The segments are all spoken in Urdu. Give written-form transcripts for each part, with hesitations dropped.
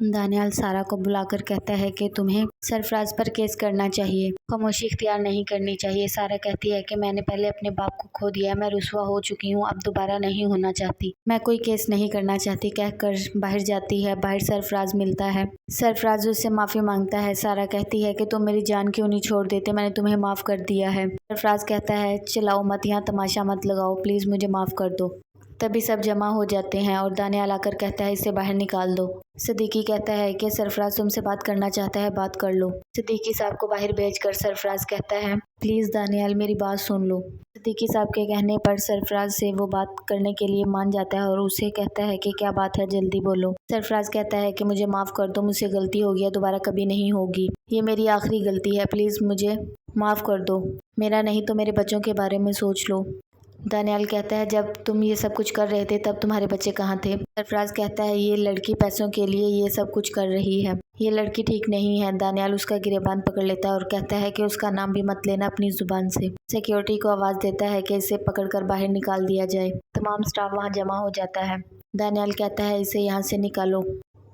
دانیال سارا کو بلا کر کہتا ہے کہ تمہیں سرفراز پر کیس کرنا چاہیے، خاموشی اختیار نہیں کرنی چاہیے۔ سارا کہتی ہے کہ میں نے پہلے اپنے باپ کو کھو دیا، میں رسوا ہو چکی ہوں، اب دوبارہ نہیں ہونا چاہتی، میں کوئی کیس نہیں کرنا چاہتی کہہ کر باہر جاتی ہے۔ باہر سرفراز ملتا ہے، سرفراز اس سے معافی مانگتا ہے۔ سارا کہتی ہے کہ تم میری جان کیوں نہیں چھوڑ دیتے، میں نے تمہیں معاف کر دیا ہے۔ سرفراز کہتا ہے چلاؤ مت، یہاں تماشا مت لگاؤ، پلیز مجھے معاف کر دو۔ تبھی سب جمع ہو جاتے ہیں اور دانیال آ کر کہتا ہے اسے باہر نکال دو۔ صدیقی کہتا ہے کہ سرفراز تم سے بات کرنا چاہتا ہے، بات کر لو۔ صدیقی صاحب کو باہر بھیج کر سرفراز کہتا ہے پلیز دانیال میری بات سن لو۔ صدیقی صاحب کے کہنے پر سرفراز سے وہ بات کرنے کے لیے مان جاتا ہے اور اسے کہتا ہے کہ کیا بات ہے، جلدی بولو۔ سرفراز کہتا ہے کہ مجھے معاف کر دو، مجھ سے غلطی ہو گئی ہے، دوبارہ کبھی نہیں ہوگی، یہ میری آخری غلطی ہے، پلیز مجھے معاف کر دو، میرا نہیں تو میرے بچوں کے بارے میں سوچ لو۔ دانیال کہتا ہے جب تم یہ سب کچھ کر رہے تھے تب تمہارے بچے کہاں تھے؟ سرفراز کہتا ہے یہ لڑکی پیسوں کے لیے یہ سب کچھ کر رہی ہے، یہ لڑکی ٹھیک نہیں ہے۔ دانیال اس کا گریبان پکڑ لیتا ہے اور کہتا ہے کہ اس کا نام بھی مت لینا اپنی زبان سے۔ سیکیورٹی کو آواز دیتا ہے کہ اسے پکڑ کر باہر نکال دیا جائے۔ تمام سٹاف وہاں جمع ہو جاتا ہے۔ دانیال کہتا ہے اسے یہاں سے نکالو۔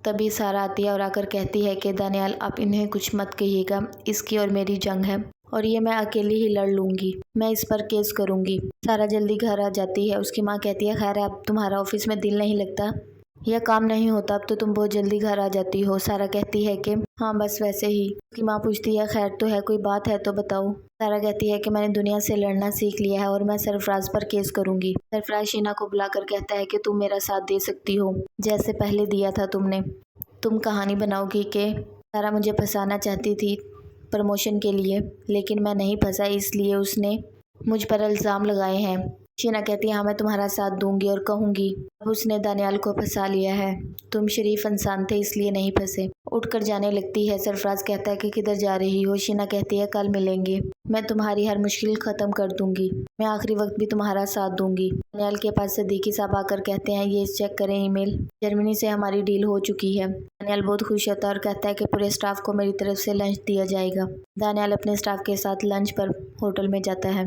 تبھی سارا آتی ہے اور آ کر کہتی ہے کہ دانیال آپ انہیں کچھ مت کہیے گا، اس کی اور میری جنگ ہے اور یہ میں اکیلی ہی لڑ لوں گی، میں اس پر کیس کروں گی۔ سارا جلدی گھر آ جاتی ہے۔ اس کی ماں کہتی ہے خیر اب تمہارا آفس میں دل نہیں لگتا یا کام نہیں ہوتا، اب تو تم بہت جلدی گھر آ جاتی ہو۔ سارا کہتی ہے کہ ہاں بس ویسے ہی۔ اس کی ماں پوچھتی ہے خیر تو ہے، کوئی بات ہے تو بتاؤ۔ سارا کہتی ہے کہ میں نے دنیا سے لڑنا سیکھ لیا ہے اور میں سرفراز پر کیس کروں گی۔ سرفراز شینا کو بلا کر کہتا ہے کہ تم میرا ساتھ دے سکتی ہو جیسے پہلے دیا تھا تم نے، تم کہانی بناؤ گی کہ سارا مجھے پھنسانا چاہتی تھی پروموشن کے لیے لیکن میں نہیں پھنسا، اس لیے اس نے مجھ پر الزام لگائے ہیں۔ شینا کہتی ہے ہاں میں تمہارا ساتھ دوں گی اور کہوں گی اب اس نے دانیال کو پھنسا لیا ہے، تم شریف انسان تھے اس لیے نہیں پھنسے۔ اٹھ کر جانے لگتی ہے۔ سرفراز کہتا ہے کہ کدھر جا رہی ہو؟ شینا کہتی ہے کل ملیں گے، میں تمہاری ہر مشکل ختم کر دوں گی، میں آخری وقت بھی تمہارا ساتھ دوں گی۔ دانیال کے پاس صدیقی صاحب آ کر کہتے ہیں یہ چیک کریں ای میل، جرمنی سے ہماری ڈیل ہو چکی ہے۔ دانیال بہت خوش ہوتا ہے اور کہتا ہے کہ پورے سٹاف کو میری طرف سے لنچ دیا جائے گا۔ دانیال اپنے سٹاف کے ساتھ لنچ پر ہوٹل میں جاتا ہے۔